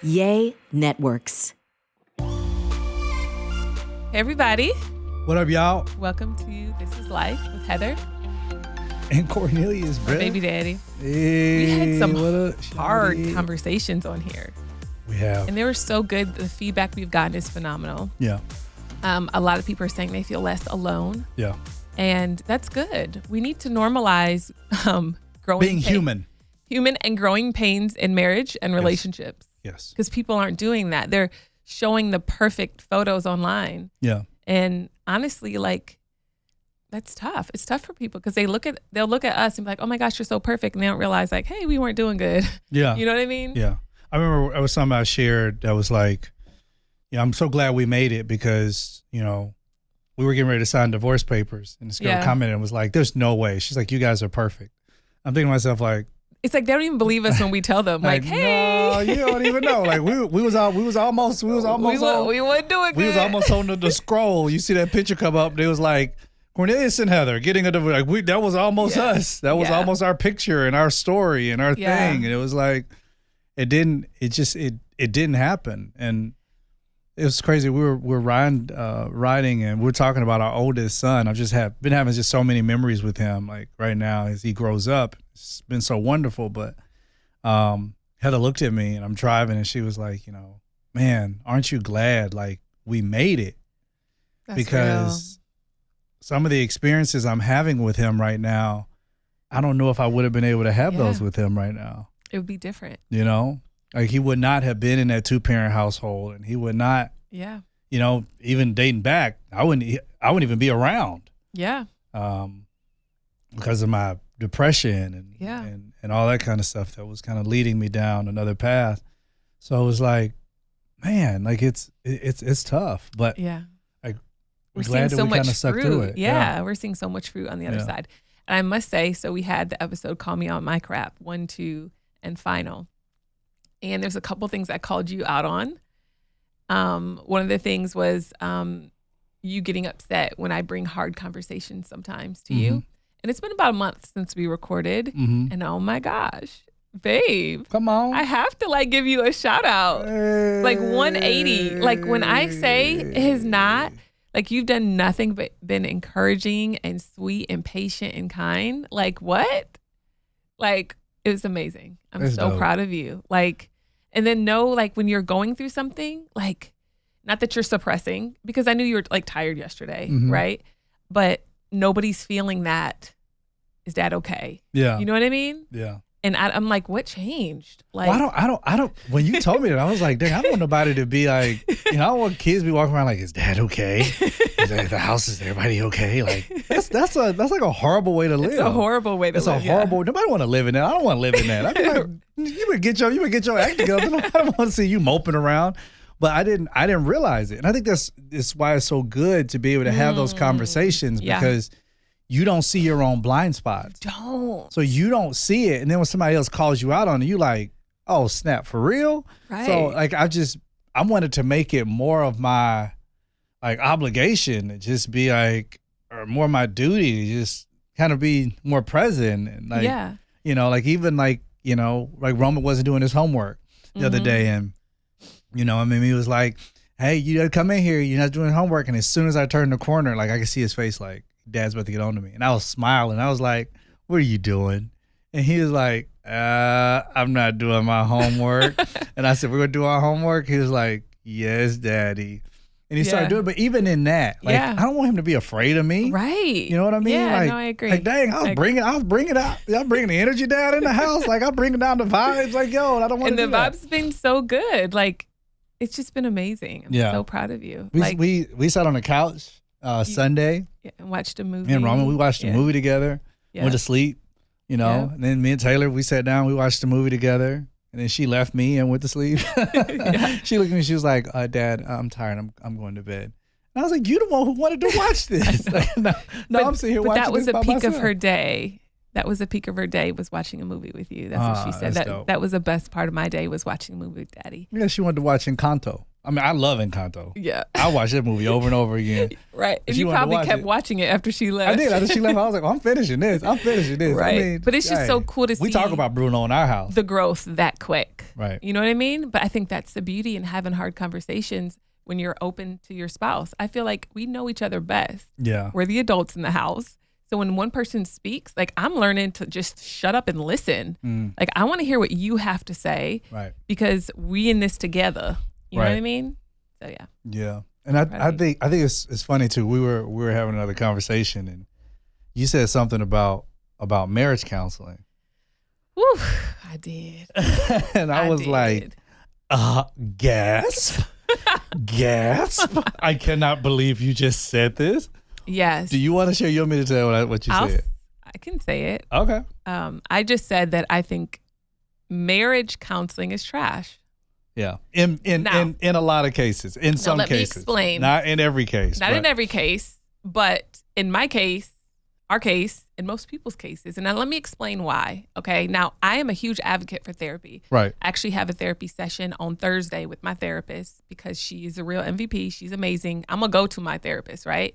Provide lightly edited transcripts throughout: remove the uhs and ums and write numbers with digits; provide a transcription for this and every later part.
Yay Networks. Hey everybody. What up, y'all? Welcome to This Is Life with Heather. And Cornelius, bro. Baby daddy. Hey, We had some what up, hard shawty? conversations on here. We have. And they were so good. The feedback we've gotten is phenomenal. Yeah. A lot of people are saying they feel less alone. Yeah. And that's good. We need to normalize growing Being human. Human and growing pains in marriage and relationships. Yes. Because people aren't doing that. They're showing the perfect photos online. Yeah. And honestly, like, that's tough. It's tough for people because they'll look at us and be like, oh my gosh, you're so perfect. And they don't realize like, hey, we weren't doing good. Yeah. You know what I mean? Yeah. I remember it was something I shared that was like, yeah, I'm so glad we made it because, you know, we were getting ready to sign divorce papers. And this girl commented and was like, there's no way. She's like, you guys are perfect. I'm thinking to myself like, it's like they don't even believe us when we tell them like, hey, no, you don't even know. Like we was almost we weren't doing good. We was almost on the scroll. You see that picture come up? It was like Cornelius and Heather getting a divorce. Like that was almost us. That was almost our picture and our story and our thing. And it was like it didn't happen. And it was crazy. We're riding and we're talking about our oldest son. I've just been having just so many memories with him. Like right now as he grows up, it's been so wonderful. But Heather looked at me and I'm driving and she was like, you know, man, aren't you glad like we made it? That's because some of the experiences I'm having with him right now, I don't know if I would have been able to have those with him right now. It would be different. You know? Like he would not have been in that 2-parent household, and he would not. Yeah. You know, even dating back, I wouldn't even be around. Yeah. Because of my depression and all that kind of stuff that was kind of leading me down another path. So it was like, man, like it's tough, but like we're glad that we kind of stuck through it. Yeah, we're seeing so much fruit on the other side. And I must say, so we had the episode Call Me On My Crap 1, 2, and Final. And there's a couple things I called you out on. One of the things was you getting upset when I bring hard conversations sometimes to you. And it's been about a month since we recorded. And oh my gosh, babe. Come on. I have to like give you a shout out. Hey. Like 180. Like when I say it has not, like you've done nothing but been encouraging and sweet and patient and kind. Like what? Like it was amazing. I'm so proud of you. Like, and then know like when you're going through something, like not that you're suppressing because I knew you were like tired yesterday, right? But nobody's feeling that. Is that okay? Yeah. You know what I mean? Yeah. And I'm like, what changed? Like, well, I don't. When you told me that, I was like, dang, I don't want nobody to be like, you know, I don't want kids to be walking around like, is dad okay? Is the house, is everybody okay? Like, that's like a horrible way to live. It's a horrible way to live. It's a horrible. Nobody want to live in that. I don't want to live in that. I'd be like, you better get your act together. I don't want to see you moping around. But I didn't realize it, and I think that's why it's so good to be able to have those conversations because you don't see your own blind spots. Don't. So you don't see it. And then when somebody else calls you out on it, you like, oh, snap, for real? Right. So like I wanted to make it more of my like obligation to just be like, or more my duty to just kind of be more present. And like, you know, like even like, you know, like Roman wasn't doing his homework the other day. And, you know, I mean, he was like, hey, you gotta come in here. You're not doing homework. And as soon as I turned the corner, like I could see his face like, Dad's about to get on to me. And I was smiling. I was like, what are you doing? And he was like, I'm not doing my homework. And I said, we're going to do our homework? He was like, yes, Daddy. And he started doing it. But even in that, like, I don't want him to be afraid of me. Right. You know what I mean? Yeah, like, no, I agree. Like, dang, I was bringing out. I'm bringing the energy down in the house. Like, I'm bringing down the vibes. Like, yo, I don't want to do that. And the vibes been so good. Like, it's just been amazing. I'm so proud of you. We sat on the couch Sunday. Yeah, and watched a movie. Me and Roman, we watched a movie together. Went to sleep, you know. And then me and Taylor, we sat down. We watched the movie together. And then she left me and went to sleep. She looked at me. She was like, Dad, I'm tired. I'm going to bed. And I was like, you the one who wanted to watch this. Like, no, I'm sitting here watching this by myself. But that was a peak of her day. That was a peak of her day, was watching a movie with you. That's what she said. That was the best part of my day, was watching a movie with Daddy. Yeah, she wanted to watch Encanto. I mean, I love Encanto. Yeah. I watched that movie over and over again. Right. And you probably kept watching it after she left. I did. After she left, I was like, I'm finishing this. Right. I mean, but it's just so cool to see. We talk about Bruno in our house. The growth that quick. Right. You know what I mean? But I think that's the beauty in having hard conversations when you're open to your spouse. I feel like we know each other best. Yeah. We're the adults in the house. So when one person speaks, like I'm learning to just shut up and listen. Like I want to hear what you have to say. Right. Because we in this together. You know what I mean? So yeah. Yeah. And I think it's funny too. We were having another conversation and you said something about marriage counseling. Whew, I did. And I was like, gasp. Gasp. I cannot believe you just said this. Yes. Do you want to share your minute to tell what you said? I can say it. Okay. I just said that I think marriage counseling is trash. Yeah. In a lot of cases. In some cases. Let me explain. Not in every case. Not in every case, but in my case, our case, in most people's cases. And now let me explain why. Okay. Now, I am a huge advocate for therapy. Right. I actually have a therapy session on Thursday with my therapist because she is a real MVP. She's amazing. I'm going to go to my therapist, right?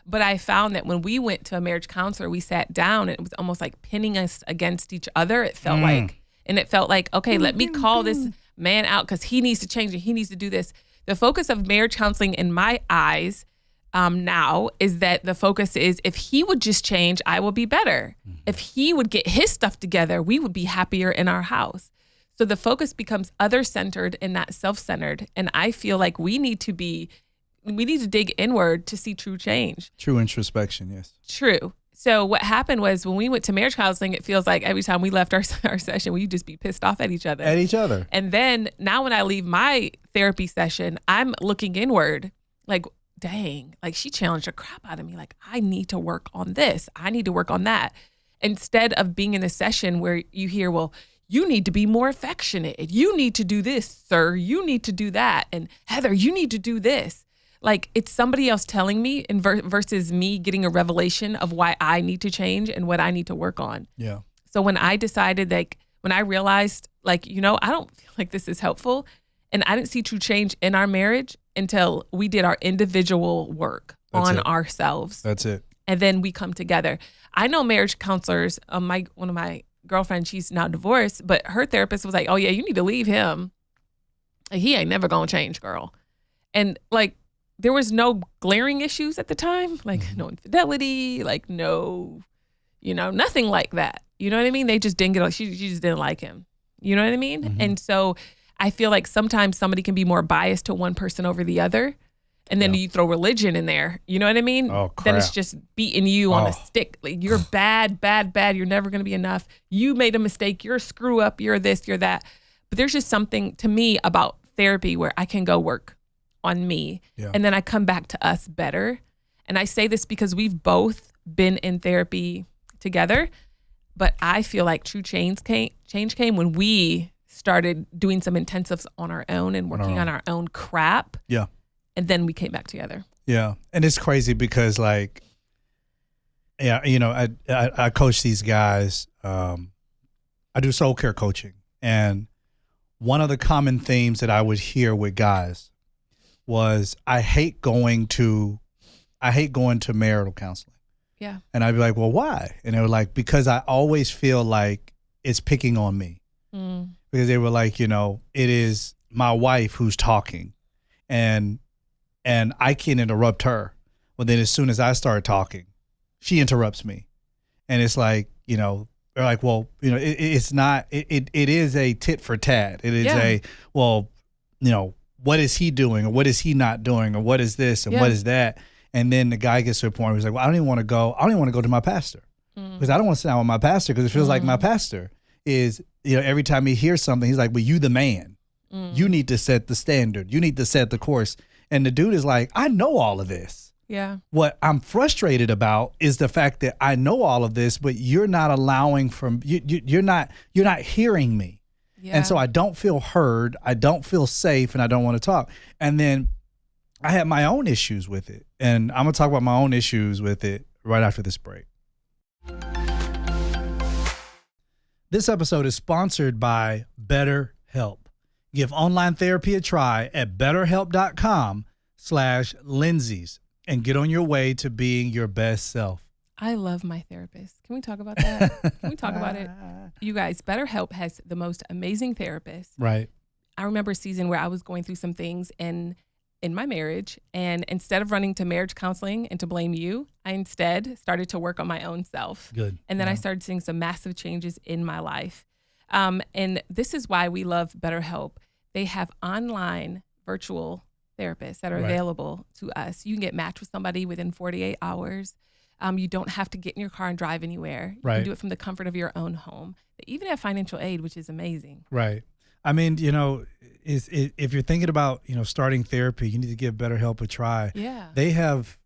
But I found that when we went to a marriage counselor, we sat down and it was almost like pinning us against each other. It felt like, okay, let me call this man out because he needs to change and he needs to do this. The focus of marriage counseling in my eyes now is that the focus is if he would just change, I will be better. If he would get his stuff together, we would be happier in our house. So the focus becomes other-centered and not self-centered. And I feel like we need to dig inward to see true change. True introspection, yes. True. So what happened was when we went to marriage counseling, it feels like every time we left our session, we'd just be pissed off at each other. And then now when I leave my therapy session, I'm looking inward like, dang, like she challenged the crap out of me. Like I need to work on this. I need to work on that. Instead of being in a session where you hear, well, you need to be more affectionate. You need to do this, sir. You need to do that. And Heather, you need to do this. Like it's somebody else telling me versus me getting a revelation of why I need to change and what I need to work on. Yeah. So when I decided, when I realized, I don't feel like this is helpful, and I didn't see true change in our marriage until we did our individual work on ourselves. That's it. And then we come together. I know marriage counselors. One of my girlfriends, she's now divorced, but her therapist was like, "Oh yeah, you need to leave him. Like, he ain't never gonna change, girl." And there was no glaring issues at the time, no infidelity, no, nothing like that. You know what I mean? They just didn't she just didn't like him. You know what I mean? Mm-hmm. And so I feel like sometimes somebody can be more biased to one person over the other. And then you throw religion in there. You know what I mean? Oh, crap. Then it's just beating you on a stick. Like, you're bad, bad, bad. You're never going to be enough. You made a mistake. You're a screw up. You're this, you're that. But there's just something to me about therapy where I can go work on me. Yeah. And then I come back to us better. And I say this because we've both been in therapy together. But I feel like true change came when we started doing some intensives on our own and working on our own crap. Yeah. And then we came back together. Yeah. And it's crazy because I coach these guys. I do soul care coaching. And one of the common themes that I would hear with guys was I hate going to marital counseling. Yeah. And I'd be like, well, why? And they were like, because I always feel like it's picking on me. Because they were like, it is my wife who's talking and I can interrupt her. Well, then as soon as I start talking, she interrupts me. And it's like, they're like, well, it's not, it is a tit for tat. It is what is he doing or what is he not doing or what is this and what is that? And then the guy gets to a point where he's like, well, I don't even want to go to my pastor because I don't want to sit down with my pastor because it feels like my pastor is, every time he hears something, he's like, well, you the man. You need to set the standard. You need to set the course. And the dude is like, I know all of this. Yeah. What I'm frustrated about is the fact that I know all of this, but you're not allowing you're not hearing me. Yeah. And so I don't feel heard. I don't feel safe and I don't want to talk. And then I had my own issues with it. And I'm going to talk about my own issues with it right after this break. This episode is sponsored by BetterHelp. Give online therapy a try at betterhelp.com/Lindsay's and get on your way to being your best self. I love my therapist. Can we talk about that? Can we talk about it? You guys, BetterHelp has the most amazing therapist. Right. I remember a season where I was going through some things in my marriage, and instead of running to marriage counseling and to blame you, I instead started to work on my own self. Good. And then I started seeing some massive changes in my life. And this is why we love BetterHelp. They have online virtual therapists that are available to us. You can get matched with somebody within 48 hours. You don't have to get in your car and drive anywhere. You can do it from the comfort of your own home. They even have financial aid, which is amazing. Right. I mean, if you're thinking about, starting therapy, you need to give BetterHelp a try. Yeah. They have,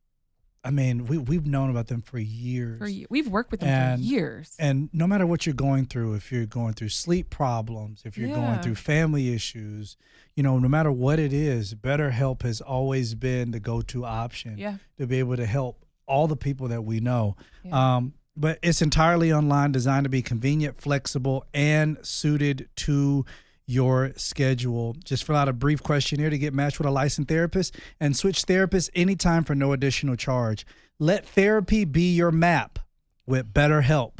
we've known about them for years. We've worked with them for years. And no matter what you're going through, if you're going through sleep problems, if you're going through family issues, no matter what it is, BetterHelp has always been the go-to option to be able to help all the people that we know. Yeah. But it's entirely online, designed to be convenient, flexible, and suited to your schedule. Just fill out a brief questionnaire to get matched with a licensed therapist and switch therapists anytime for no additional charge. Let therapy be your map with BetterHelp.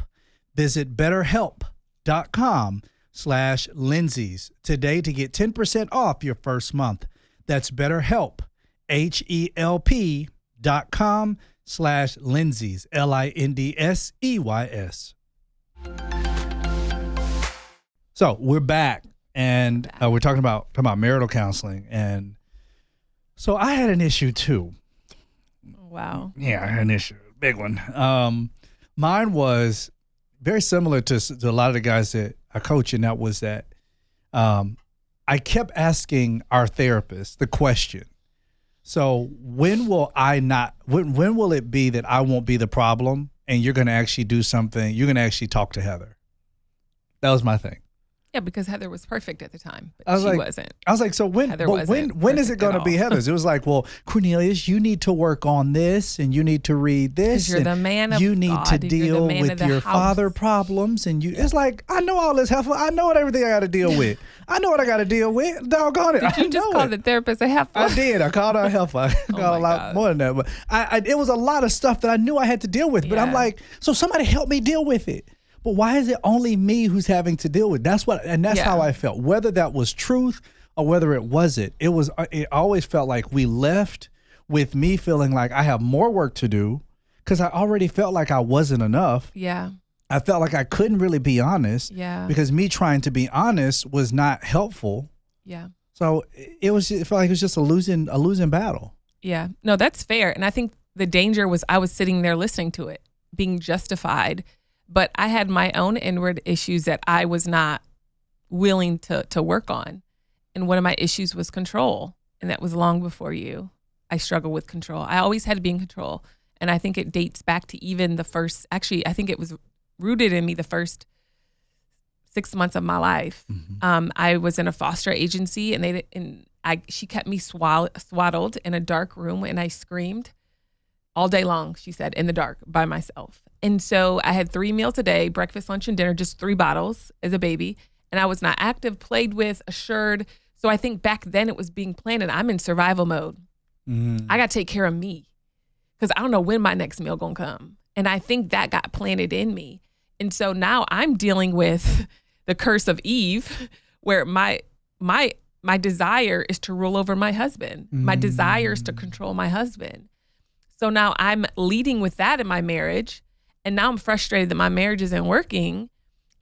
Visit betterhelp.com/Lindsay's today to get 10% off your first month. That's BetterHelp, HELP.com/Lindsay's, LINDSEYS. So we're back. And we're talking about marital counseling. And so I had an issue too. Wow. Yeah, I had an issue, big one. Mine was very similar to a lot of the guys that I coach, and that was that I kept asking our therapist the question. So when will it be that I won't be the problem and you're going to actually do something, you're going to actually talk to Heather? That was my thing. Yeah, because Heather was perfect at the time, but she wasn't. I was like, so when is it going to be Heather's? It was like, well, Cornelius, you need to work on this, and you need to read this. You're the man of you need God, to deal with your father problems, and it's like, I know all this, Heifer. I know everything I got to deal with. I know what I got to deal with. Doggone it! Did you just call the therapist a heifer? I did. I called her a heifer. I called a lot more than that, but it was a lot of stuff that I knew I had to deal with. But I'm like, so somebody help me deal with it. But why is it only me who's having to deal with? That's how I felt. Whether that was truth or whether it wasn't, it always felt like we left with me feeling like I have more work to do because I already felt like I wasn't enough. Yeah. I felt like I couldn't really be honest. Yeah. Because me trying to be honest was not helpful. Yeah. So it felt like it was just a losing battle. Yeah. No, that's fair. And I think the danger was I was sitting there listening to it, being justified. But I had my own inward issues that I was not willing to work on. And one of my issues was control. And that was long before you. I struggled with control. I always had to be in control. And I think it dates back to even I think it was rooted in me the first 6 months of my life. Mm-hmm. I was in a foster agency and she kept me swaddled in a dark room and I screamed all day long, she said, in the dark by myself. And so I had 3 meals a day, breakfast, lunch, and dinner, just 3 bottles as a baby. And I was not active, played with, assured. So I think back then it was being planted. I'm in survival mode. Mm-hmm. I got to take care of me because I don't know when my next meal going to come. And I think that got planted in me. And so now I'm dealing with the curse of Eve where my desire is to rule over my husband. Mm-hmm. My desire is to control my husband. So now I'm leading with that in my marriage. And now I'm frustrated that my marriage isn't working.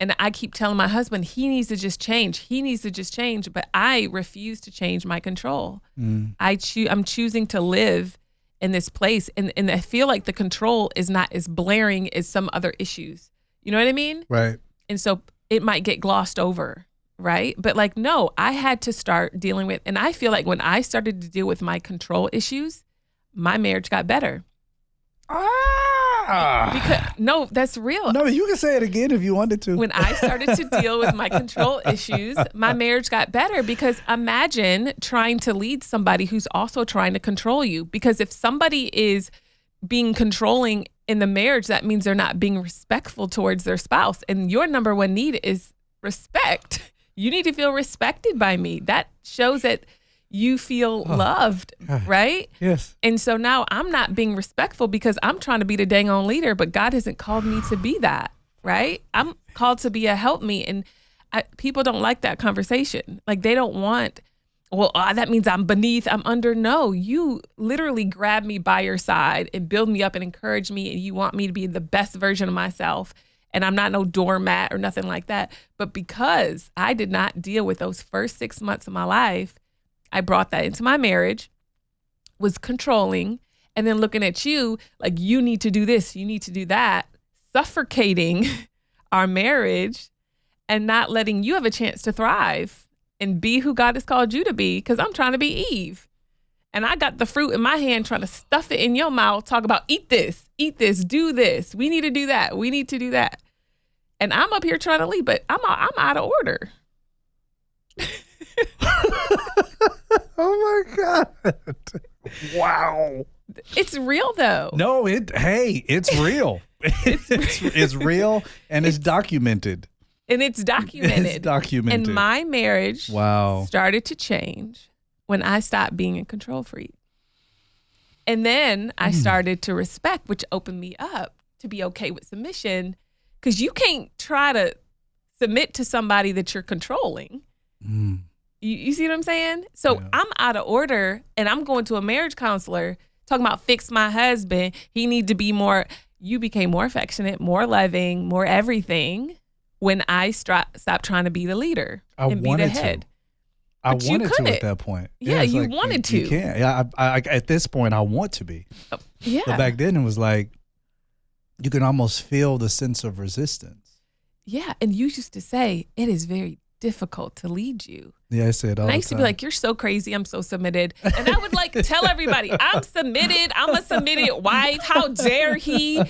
And I keep telling my husband, he needs to just change. He needs to just change. But I refuse to change my control. Mm. I'm choosing to live in this place. And I feel like the control is not as blaring as some other issues. You know what I mean? Right. And so it might get glossed over. Right. But like, no, I had to start dealing with, and I feel like when I started to deal with my control issues, my marriage got better. No, that's real. No, you can say it again if you wanted to. When I started to deal with my control issues, my marriage got better because imagine trying to lead somebody who's also trying to control you. Because if somebody is being controlling in the marriage, that means they're not being respectful towards their spouse. And your number one need is respect. You need to feel respected by me. That shows that you feel loved, right? Yes. And so now I'm not being respectful because I'm trying to be the dang on leader, but God hasn't called me to be that, right? I'm called to be a helpmeet, and people don't like that conversation. Like they don't want, well, that means I'm beneath, I'm under. No, you literally grab me by your side and build me up and encourage me, and you want me to be the best version of myself. And I'm not no doormat or nothing like that. But because I did not deal with those first 6 months of my life, I brought that into my marriage, was controlling, and then looking at you like, you need to do this, you need to do that, suffocating our marriage and not letting you have a chance to thrive and be who God has called you to be, because I'm trying to be Eve. And I got the fruit in my hand trying to stuff it in your mouth, talk about eat this, do this. We need to do that. We need to do that. And I'm up here trying to lead, but I'm out of order. Oh my God. Wow. It's real though. No, it's real. It's real, and it's documented. And it's documented. It's documented. And my marriage started to change when I stopped being a control freak. And then I started to respect, which opened me up to be okay with submission, because you can't try to submit to somebody that you're controlling. You see what I'm saying? So I'm out of order, and I'm going to a marriage counselor talking about fix my husband. He need to be more. You became more affectionate, more loving, more everything when I stopped trying to be the leader and be the head. I wanted to at that point. Yeah, you wanted to. You can't. Yeah, I at this point, I want to be. Yeah. But back then, it was like you can almost feel the sense of resistance. Yeah, and you used to say it is very difficult to lead you. Yeah, I said all the time. I used to be like, you're so crazy, I'm so submitted. And I would like tell everybody, I'm submitted, I'm a submitted wife. How dare he? Am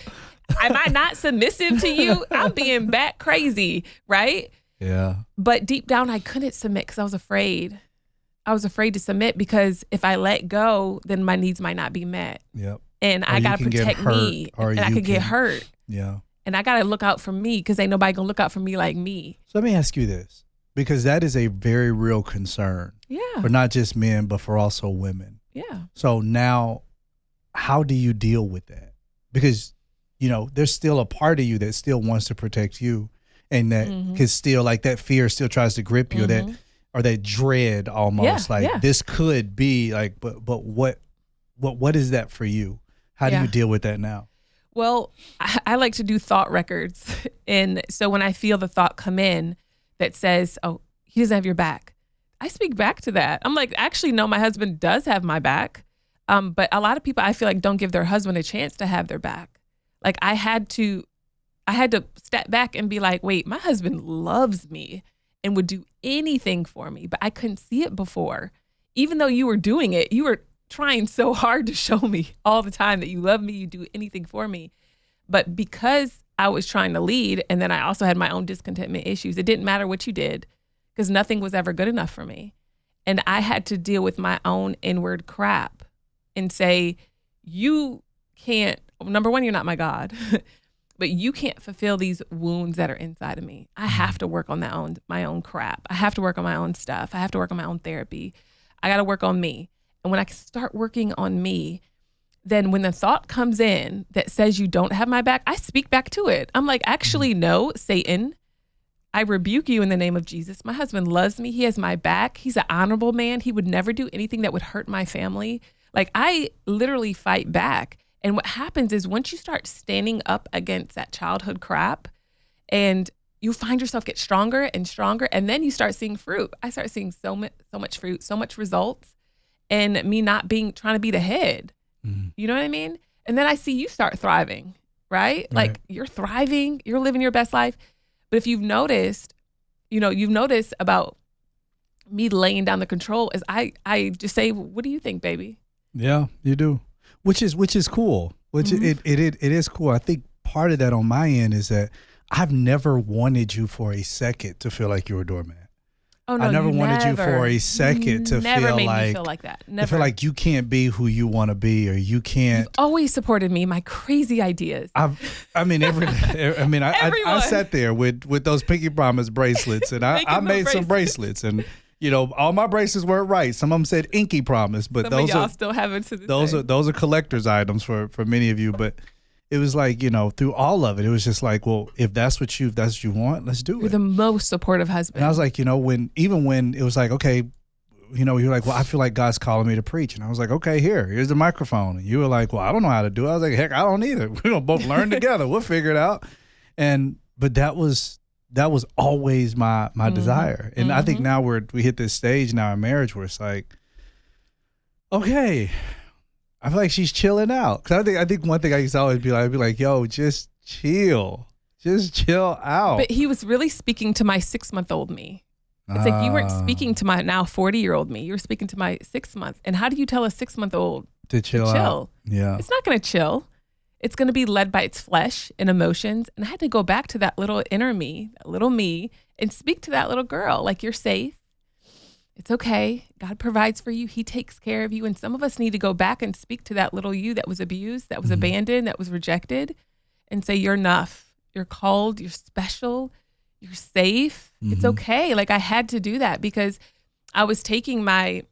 I not submissive to you? I'm being bat crazy, right? Yeah. But deep down, I couldn't submit because I was afraid. I was afraid to submit because if I let go, then my needs might not be met. Yep. And I got to protect me, and I could get hurt. Yeah. And I got to look out for me, because ain't nobody going to look out for me like me. So let me ask you this, because that is a very real concern. Yeah. For not just men, but for also women. Yeah. So now, how do you deal with that? Because, there's still a part of you that still wants to protect you, and that can still, like, that fear still tries to grip you, or that dread almost, this could be like, but what is that for you? How do you deal with that now? Well, I like to do thought records. And so when I feel the thought come in that says, oh, he doesn't have your back, I speak back to that. I'm like, actually, no, my husband does have my back. But a lot of people, I feel like, don't give their husband a chance to have their back. Like I had to step back and be like, wait, my husband loves me and would do anything for me, but I couldn't see it before. Even though you were doing it, you were trying so hard to show me all the time that you love me, you do anything for me. But because I was trying to lead, and then I also had my own discontentment issues, it didn't matter what you did, because nothing was ever good enough for me. And I had to deal with my own inward crap and say, you can't, number one, you're not my God, but you can't fulfill these wounds that are inside of me. I have to work on my own crap. I have to work on my own stuff. I have to work on my own therapy. I got to work on me. And when I start working on me, then when the thought comes in that says you don't have my back, I speak back to it. I'm like, actually, no, Satan, I rebuke you in the name of Jesus. My husband loves me. He has my back. He's an honorable man. He would never do anything that would hurt my family. Like, I literally fight back. And what happens is once you start standing up against that childhood crap, and you find yourself get stronger and stronger, and then you start seeing fruit. I start seeing so much fruit, so much results. And me not trying to be the head, you know what I mean? And then I see you start thriving, right? Like you're thriving, you're living your best life. But if you've noticed about me laying down the control is I just say, what do you think, baby? Yeah, you do. Which is cool. It is cool. I think part of that on my end is that I've never wanted you for a second to feel like you're a doormat. Oh, no, I never wanted you for a second to never feel made like me feel like that. Never. I feel like you can't be who you want to be, or you can't. You've always supported me, my crazy ideas. I sat there with those Pinky Promise bracelets, and I made some bracelets, and all my bracelets weren't right. Some of them said Inky Promise, but Some of y'all still have it to this day. Those are collector's items for many of you, but. It was like, through all of it, it was just like, well, if that's what you want, let's do it. You're the most supportive husband. And I was like, when it was like, okay, you're like, well, I feel like God's calling me to preach. And I was like, okay, here's the microphone. And you were like, well, I don't know how to do it. I was like, heck, I don't either. We're going to both learn together. We'll figure it out. But that was always my desire. And I think now we hit this stage now in marriage where it's like, okay, I feel like she's chilling out. Because I think one thing I used to always be like, I'd be like, yo, just chill. Just chill out. But he was really speaking to my 6-month-old me. It's like you weren't speaking to my now 40-year-old me. You were speaking to my 6-month. And how do you tell a 6-month-old to chill out? Yeah. It's not going to chill. It's going to be led by its flesh and emotions. And I had to go back to that little inner me, that little me, and speak to that little girl. Like, you're safe. It's okay. God provides for you. He takes care of you. And some of us need to go back and speak to that little you that was abused, that was abandoned, that was rejected, and say, you're enough. You're called. You're special. You're safe. It's okay. Like, I had to do that because I was taking my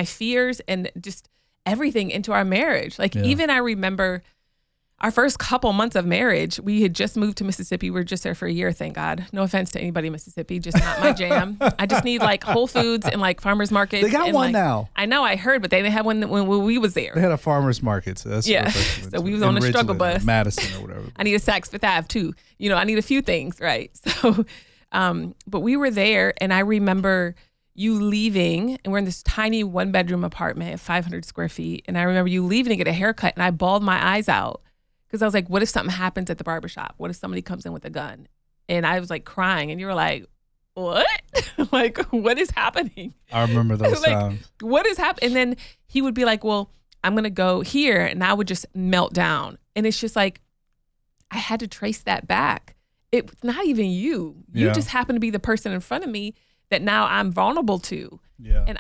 fears and just everything into our marriage. Like, even I remember our first couple months of marriage, we had just moved to Mississippi. We were just there for a year, thank God. No offense to anybody in Mississippi, just not my jam. I just need like Whole Foods and like farmers markets. They got one now. I know, I heard, but they didn't have one when we was there. They had a farmers market. So that's so we was on a struggle bus. Madison or whatever. I need a Saks Fifth Ave too. I need a few things, right? So, but we were there, and I remember you leaving, and we're in this tiny 1-bedroom apartment at 500 square feet. And I remember you leaving to get a haircut, and I bawled my eyes out. Because I was like, what if something happens at the barbershop? What if somebody comes in with a gun? And I was like crying, and you were like, what? Like, what is happening? I remember those times. What is happening? And then he would be like, well, I'm going to go here. And I would just melt down. And it's just like, I had to trace that back. It's not even you. You just happen to be the person in front of me that now I'm vulnerable to. Yeah. And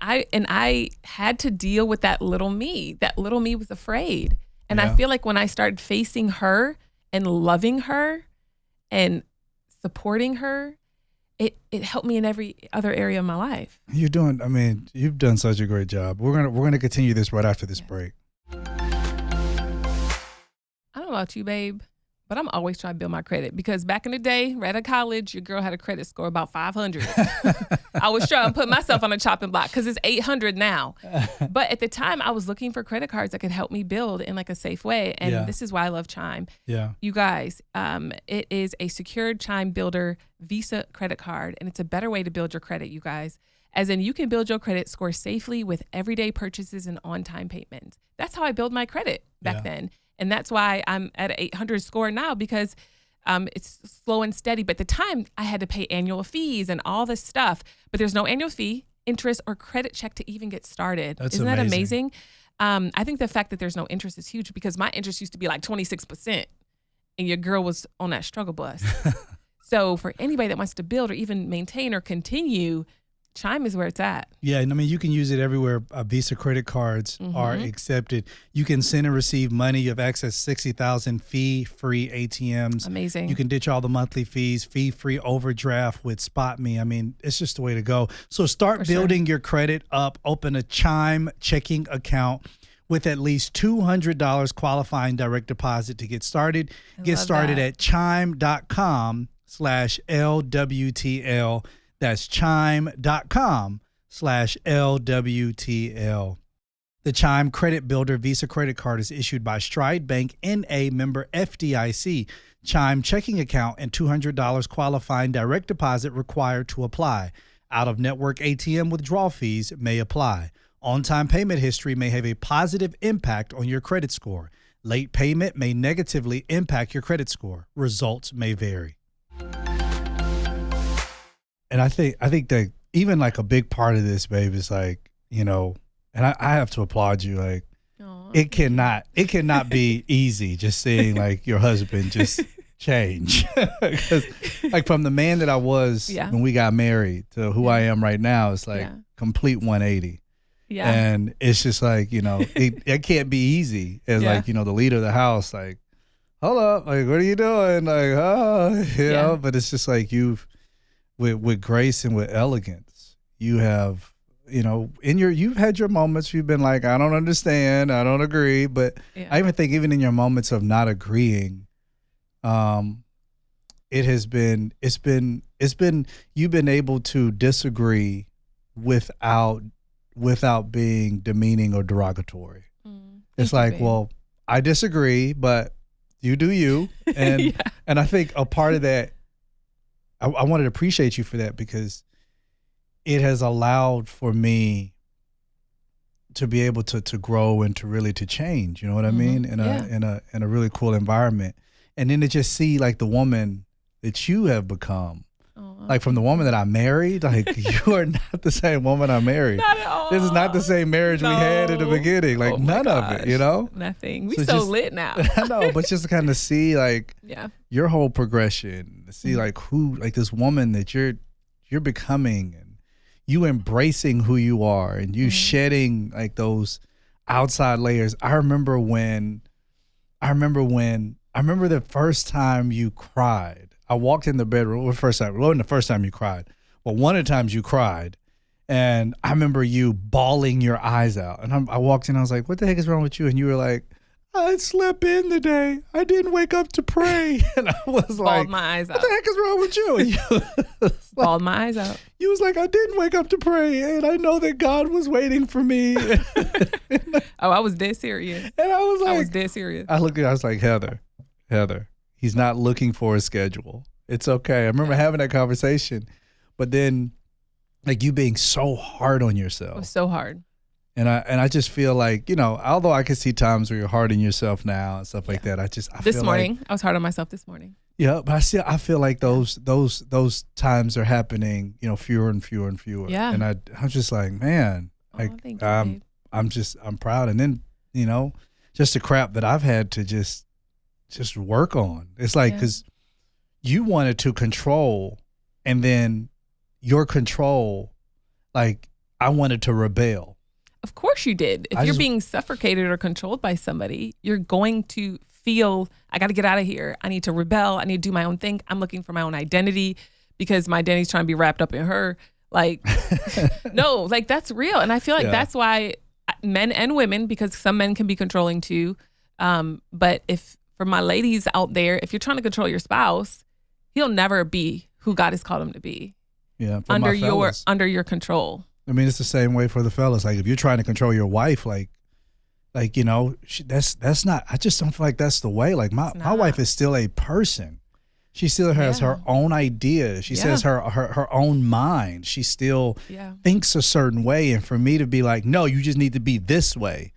I had to deal with that little me. That little me was afraid. And I feel like when I started facing her and loving her and supporting her, it helped me in every other area of my life. You've done such a great job. We're gonna continue this right after this break. I don't know about you, babe, but I'm always trying to build my credit because back in the day, right at college, your girl had a credit score about 500. I was trying to put myself on a chopping block because it's 800 now. But at the time, I was looking for credit cards that could help me build in like a safe way. And this is why I love Chime. Yeah. You guys, it is a secured Chime Builder Visa credit card, and it's a better way to build your credit, you guys. As in, you can build your credit score safely with everyday purchases and on-time payments. That's how I built my credit back then. And that's why I'm at an 800 score now because it's slow and steady. But at the time, I had to pay annual fees and all this stuff. But there's no annual fee, interest, or credit check to even get started. Isn't that amazing? I think the fact that there's no interest is huge because my interest used to be like 26%. And your girl was on that struggle bus. So for anybody that wants to build or even maintain or continue, Chime is where it's at. Yeah, and you can use it everywhere. Visa credit cards are accepted. You can send and receive money. You have access to 60,000 fee-free ATMs. Amazing. You can ditch all the monthly fees, fee-free overdraft with SpotMe. It's just the way to go. So start building your credit up. Open a Chime checking account with at least $200 qualifying direct deposit to get started. Get started at chime.com/LWTL. That's chime.com/LWTL. The Chime Credit Builder Visa Credit Card is issued by Stride Bank, N.A. member FDIC. Chime checking account and $200 qualifying direct deposit required to apply. Out-of-network ATM withdrawal fees may apply. On-time payment history may have a positive impact on your credit score. Late payment may negatively impact your credit score. Results may vary. And I think that even like a big part of this, babe, is like, and I have to applaud you. Like, it cannot be easy just seeing like your husband just change. Because like from the man that I was when we got married to who I am right now, it's like complete 180. Yeah. And it's just like, it can't be easy as like, the leader of the house, like, hold up, like, what are you doing? Like, you know, but it's just like with grace and with elegance, you have, you've had your moments, you've been like, I don't understand, I don't agree. But I even think even in your moments of not agreeing, it's been you've been able to disagree without being demeaning or derogatory. It's like, well, I disagree, but you do you. And and I think a part of that, I wanted to appreciate you for that, because it has allowed for me to be able to grow and to really to change, you know what I mean? In a really cool environment. And then to just see like the woman that you have become. Like from the woman that I married, like you are not the same woman I married. Not at all. This is not the same marriage we had in the beginning. Like none of it, Nothing. We so lit now. I know, but just to kind of see like your whole progression, to see like who, like this woman that you're becoming, and you embracing who you are, and you shedding like those outside layers. I remember the first time you cried. I walked in the bedroom. It wasn't the first time you cried, but one of the times you cried, and I remember you bawling your eyes out. And I walked in. I was like, "What the heck is wrong with you?" And you were like, "I slept in today. I didn't wake up to pray." And I was like, my eyes out. "What the heck is wrong with you?" And you bawled my eyes out. You was like, "I didn't wake up to pray, and I know that God was waiting for me." I was dead serious. And I was like, I was dead serious. I looked at. I was like, Heather. He's not looking for a schedule. It's okay. I remember having that conversation, but then like you being so hard on yourself. It was so hard. And I just feel like, although I can see times where you're hard on yourself now and stuff like that, I this morning, I was hard on myself this morning. Yeah, but I feel like those times are happening, fewer and fewer and fewer. Yeah. And I'm just like, man, I'm proud. And then, just the crap that I've had to just work on. It's like, because you wanted to control, and then your control, like I wanted to rebel. Of course you did. If you're being suffocated or controlled by somebody, you're going to feel, I got to get out of here. I need to rebel. I need to do my own thing. I'm looking for my own identity because my identity's trying to be wrapped up in her. Like, no, like that's real. And I feel like that's why men and women, because some men can be controlling too. But for my ladies out there, if you're trying to control your spouse, he'll never be who God has called him to be. Yeah, under your control. I mean, it's the same way for the fellas. Like if you're trying to control your wife, that's not. I just don't feel like that's the way. Like my wife is still a person. She still has her own ideas. She says her own mind. She still thinks a certain way. And for me to be like, no, you just need to be this way.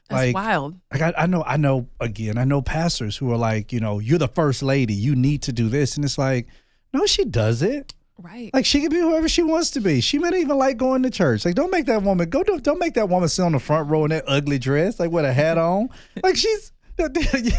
That's wild. Like I know pastors who are like, you're the first lady. You need to do this. And it's like, no, she doesn't. Right. Like she can be whoever she wants to be. She may not even like going to church. Like don't make that woman don't make that woman sit on the front row in that ugly dress, like with a hat on. Like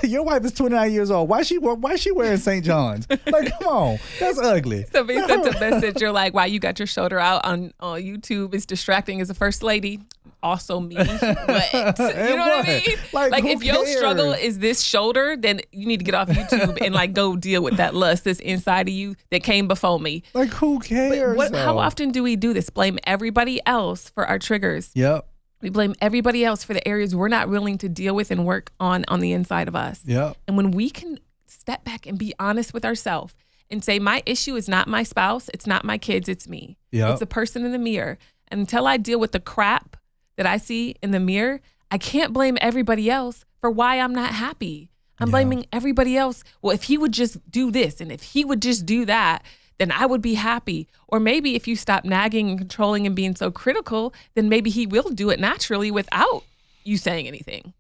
your wife is 29 years old. Why she wearing St. John's? Like, come on, that's ugly. Somebody sent a message. You're like, wow, you got your shoulder out on YouTube. It's distracting as a first lady. Also me. What? You know what I mean? Like if your struggle is this shoulder, then you need to get off YouTube and like go deal with that lust that's inside of you that came before me. Like who cares? How often do we do this? Blame everybody else for our triggers. Yep. We blame everybody else for the areas we're not willing to deal with and work on the inside of us. Yeah. And when we can step back and be honest with ourselves and say, my issue is not my spouse, it's not my kids, it's me. Yep. It's the person in the mirror. And until I deal with the crap that I see in the mirror, I can't blame everybody else for why I'm not happy. I'm blaming everybody else. Well, if he would just do this and if he would just do that, then I would be happy. Or maybe if you stop nagging and controlling and being so critical, then maybe he will do it naturally without you saying anything.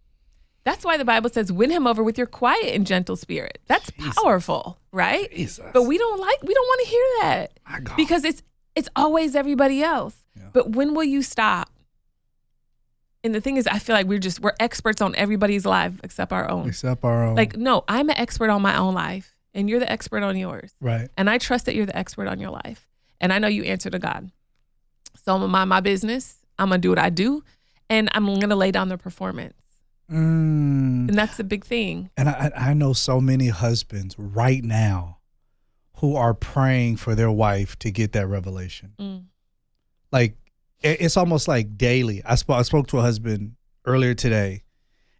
That's why the Bible says, win him over with your quiet and gentle spirit. That's powerful, right? Jesus. But we don't want to hear that because it's always everybody else. Yeah. But when will you stop? And the thing is, I feel like we're experts on everybody's life except our own. Except our own. Like, no, I'm an expert on my own life. and you're the expert on yours. Right. And I trust that you're the expert on your life. And I know you answer to God. So I'm going to mind my business. I'm going to do what I do. And I'm going to lay down the performance. And that's the big thing. And I know so many husbands right now who are praying for their wife to get that revelation. Like, it's almost like daily. I spoke to a husband earlier today,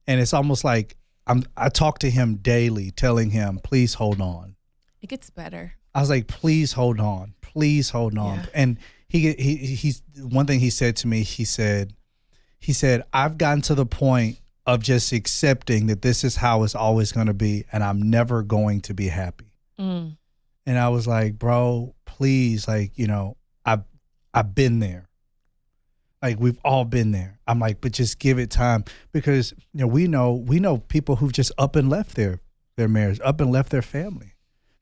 and it's almost like I talk to him daily, telling him, please hold on. It gets better. I was like, please hold on. Please hold on. Yeah. And he's one thing he said to me, he said, I've gotten to the point of just accepting that this is how it's always going to be, and I'm never going to be happy. And I was like, bro, please, like, you know, I've been there. Like, we've all been there. I'm like, but just give it time, because, you know, we know people who've just up and left their marriage, up and left their family,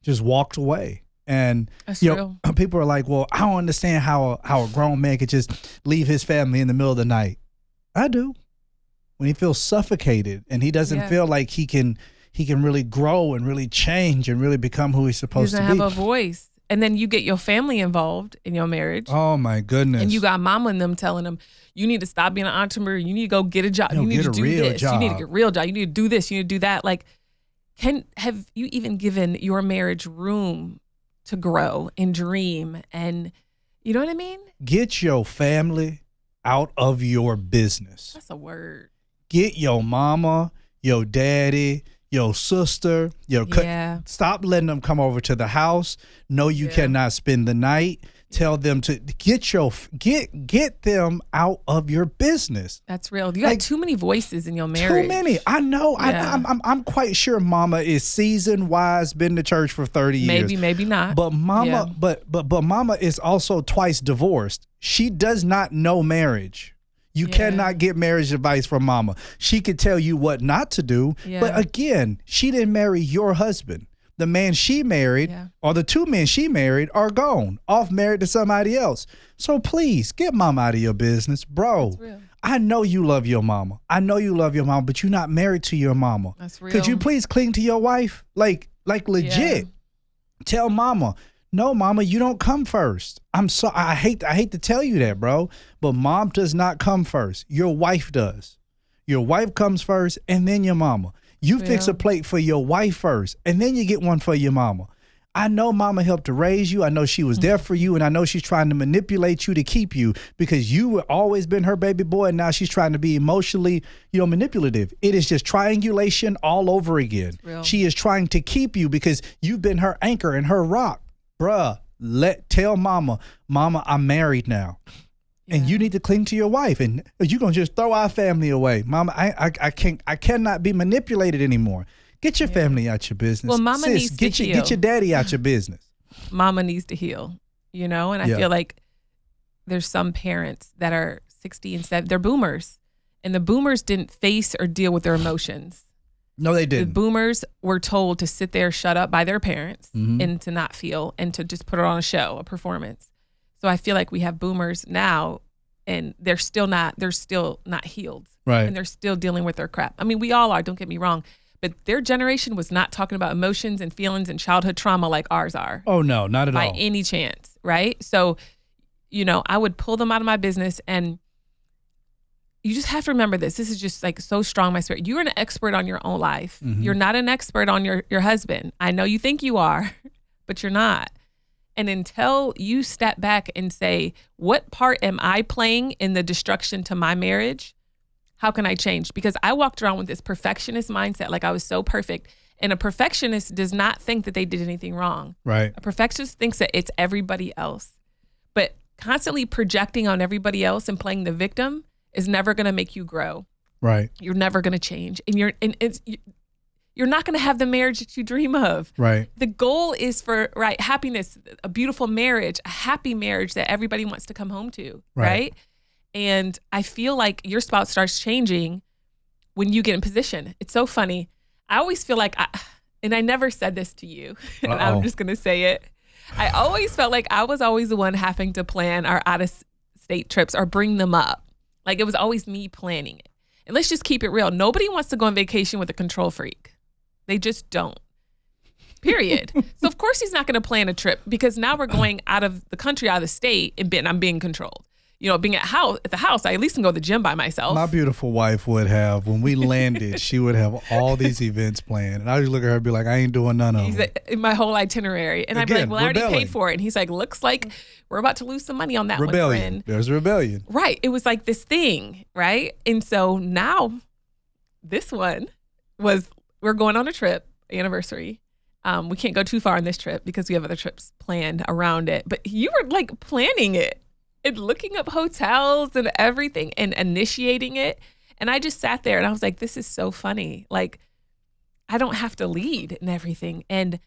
just walked away. And that's you real. know, people are like, well, I don't understand how a grown man could just leave his family in the middle of the night. I do. When he feels suffocated and he doesn't feel like he can really grow and really change and really become who he's supposed to be. He doesn't have a voice. And then you get your family involved in your marriage. Oh my goodness. And you got mama and them telling them, you need to stop being an entrepreneur. You need to go get a job. You need to do this. You need to get a real job. You need to do this. You need to do that. Like, have you even given your marriage room to grow and dream? And you know what I mean? Get your family out of your business. That's a word. Get your mama, your daddy, your sister, stop letting them come over to the house. No, you cannot spend the night. Tell them to get them out of your business. That's real. You got too many voices in your marriage. Too many. I know. Yeah. I'm quite sure mama is seasoned, wise, been to church for 30 years. Maybe not. But mama, but mama is also twice divorced. She does not know marriage. You cannot get marriage advice from mama. She could tell you what not to do. Yeah. But again, she didn't marry your husband. The man she married or the two men she married are gone, off married to somebody else. So please get mama out of your business. Bro, I know you love your mama. But you're not married to your mama. That's real. Could you please cling to your wife? Like legit. Yeah. Tell mama, no, mama, you don't come first. I'm sorry. I hate to tell you that, bro, but mom does not come first. Your wife does. Your wife comes first, and then your mama. You fix a plate for your wife first, and then you get one for your mama. I know mama helped to raise you. I know she was there for you, and I know she's trying to manipulate you to keep you because you were always been her baby boy, and now she's trying to be emotionally, manipulative. It is just triangulation all over again. She is trying to keep you because you've been her anchor and her rock. Bruh, tell mama, I'm married now. And you need to cling to your wife, and you're gonna just throw our family away. Mama, I cannot be manipulated anymore. Get your family out your business. Well, mama needs to heal. Get your daddy out your business. Mama needs to heal, and I feel like there's some parents that are 60 and 70, they're boomers, and the boomers didn't face or deal with their emotions. No, they didn't. The boomers were told to sit there, shut up by their parents, and to not feel, and to just put it on a show, a performance. So I feel like we have boomers now, and they're still not healed. Right. And they're still dealing with their crap. I mean, we all are, don't get me wrong, but their generation was not talking about emotions and feelings and childhood trauma like ours are. Oh, no, not at all. By any chance, right? So, I would pull them out of my business, and you just have to remember this. This is just like so strong in my spirit. You're an expert on your own life. You're not an expert on your husband. I know you think you are, but you're not. And until you step back and say, what part am I playing in the destruction to my marriage? How can I change? Because I walked around with this perfectionist mindset, like I was so perfect. And a perfectionist does not think that they did anything wrong. Right. A perfectionist thinks that it's everybody else. But constantly projecting on everybody else and playing the victim is never going to make you grow. Right. You're never going to change. And you're not going to have the marriage that you dream of. Right. The goal is for happiness, a beautiful marriage, a happy marriage that everybody wants to come home to. Right. And I feel like your spouse starts changing when you get in position. It's so funny. I always feel like and I never said this to you, and I'm just going to say it. I always felt like I was always the one having to plan our out-of-state trips or bring them up. Like it was always me planning it. And let's just keep it real. Nobody wants to go on vacation with a control freak. They just don't. period. So of course he's not going to plan a trip because now we're going out of the country, out of the state, and I'm being controlled. You know, being at the house, I at least can go to the gym by myself. My beautiful wife would have, when we landed, she would have all these events planned. And I would look at her and be like, I ain't doing none of them. My whole itinerary. And I'd be like, well, I already paid for it. And he's like, looks like we're about to lose some money on that one, friend. There's rebellion. Right. It was like this thing, right? And so now this one was, we're going on a trip, anniversary. We can't go too far on this trip because we have other trips planned around it. But you were like planning it. And looking up hotels and everything and initiating it. And I just sat there and I was like, this is so funny. Like, I don't have to lead and everything. And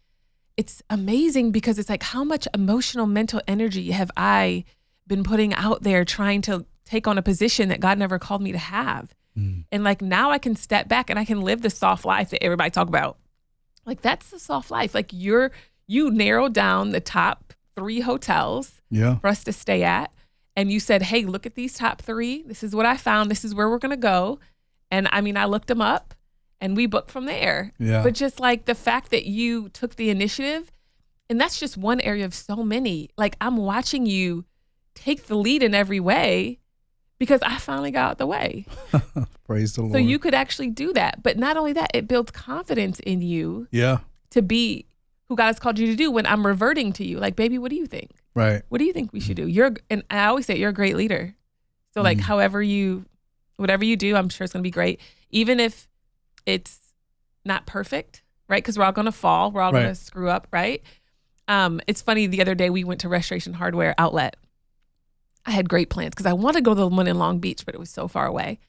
it's amazing because it's like, how much emotional, mental energy have I been putting out there trying to take on a position that God never called me to have? And like, now I can step back and I can live the soft life that everybody talk about. Like, that's the soft life. Like, you narrowed down the top 3 hotels for us to stay at. And you said, hey, look at these top 3. This is what I found. This is where we're going to go. And I mean, I looked them up and we booked from there. Yeah. But just like the fact that you took the initiative, and that's just one area of so many. Like, I'm watching you take the lead in every way because I finally got out the way. Praise the Lord. So you could actually do that. But not only that, it builds confidence in you to be who God has called you to do when I'm reverting to you. Like, baby, what do you think? Right. What do you think we should do? And I always say you're a great leader. So like whatever you do, I'm sure it's going to be great. Even if it's not perfect, right? Because we're all going to fall. We're all going to screw up, right? It's funny. The other day we went to Restoration Hardware Outlet. I had great plans because I wanted to go to the one in Long Beach, but it was so far away.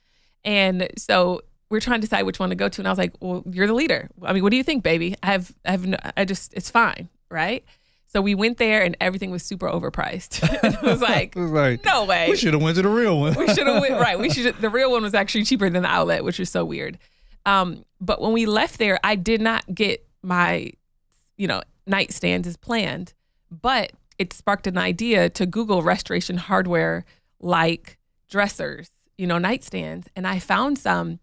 And so we're trying to decide which one to go to. And I was like, well, you're the leader. I mean, what do you think, baby? It's fine, right? So we went there and everything was super overpriced. And it was like, no way. We should have went to the real one. We should have went, right. The real one was actually cheaper than the outlet, which was so weird. But when we left there, I did not get my, nightstands as planned, but it sparked an idea to Google Restoration Hardware like dressers, nightstands. And I found some.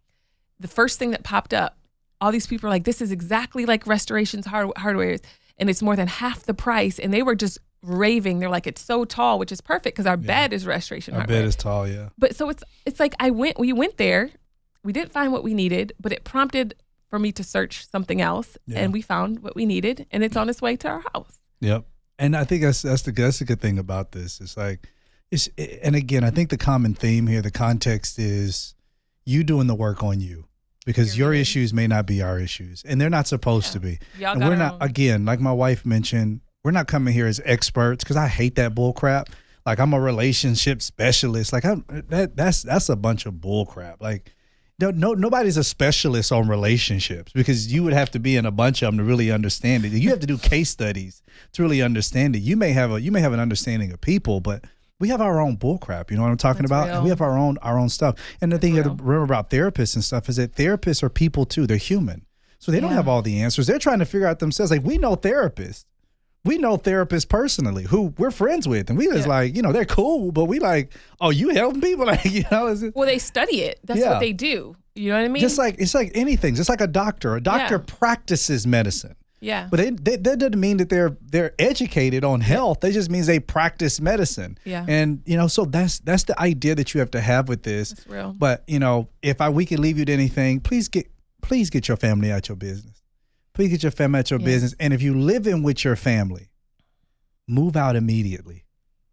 The first thing that popped up, all these people are like, this is exactly like Restoration's Hardware's. And it's more than half the price. And they were just raving. They're like, it's so tall, which is perfect because our bed is Restoration Hardware. Our bed is tall, yeah. But so it's like we went there. We didn't find what we needed, but it prompted for me to search something else. Yeah. And we found what we needed. And it's on its way to our house. Yep. And I think that's the good thing about this. It's like, and again, I think the common theme here, the context is you doing the work on you. Because your issues may not be our issues, and they're not supposed to be. And we're not, again, like my wife mentioned, we're not coming here as experts because I hate that bull crap. Like, I'm a relationship specialist. Like, that's a bunch of bull crap. Like, nobody's a specialist on relationships because you would have to be in a bunch of them to really understand it. You have to do case studies to really understand it. You may have an understanding of people, but we have our own bullcrap, you know what I'm talking about? Real. And we have our own stuff. And the thing you have to remember about therapists and stuff is that therapists are people too. They're human. So they don't have all the answers. They're trying to figure out themselves. Like, we know therapists. We know therapists personally who we're friends with. And we just like, they're cool, but we like, oh, you helping people? Like, Well, they study it. That's what they do. You know what I mean? Just like, it's like anything. Just like a doctor. A doctor practices medicine. Yeah. But that doesn't mean that they're educated on health. That just means they practice medicine. Yeah. And, so that's the idea that you have to have with this. That's real. But, if we could leave you to anything, please get your family out your business. Please get your family out your business. And if you live in with your family, move out immediately.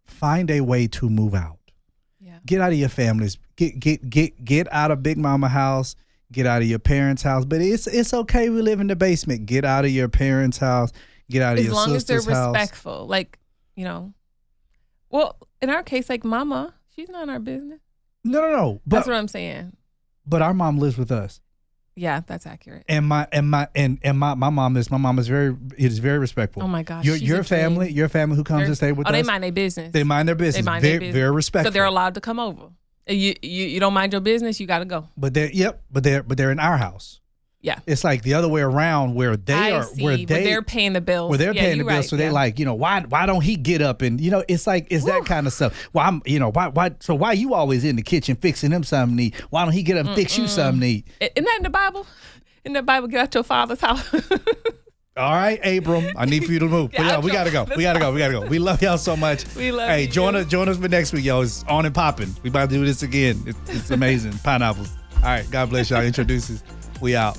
Find a way to move out. Yeah. Get out of your families. Get out of Big Mama house. Get out of your parents' house. But it's okay. We live in the basement. Get out of your parents' house. Get out of your sister's house. As long as they're respectful. Like, well, in our case, like Mama, she's not in our business. No. But, that's what I'm saying. But our mom lives with us. Yeah, that's accurate. And my mom is very respectful. Oh my gosh. Your family who comes to stay with us. They mind their business. They mind their business. Very respectful. So they're allowed to come over. You don't mind your business, you got to go. But they're in our house. Yeah. It's like the other way around where they're paying the bills. Where they're paying the bills. Right. So they're like, why don't he get up and it's like that kind of stuff. Well, why you always in the kitchen fixing him something to eat? Why don't he get up and fix you something to eat? Isn't that in the Bible? In the Bible, get out your father's house. All right, Abram, I need for you to move. But yeah, we gotta go. We gotta go. We love y'all so much. We love you. Hey, join us for next week, yo. It's on and popping. We about to do this again. It's amazing. Pineapples. All right, God bless y'all. Introduces. We out.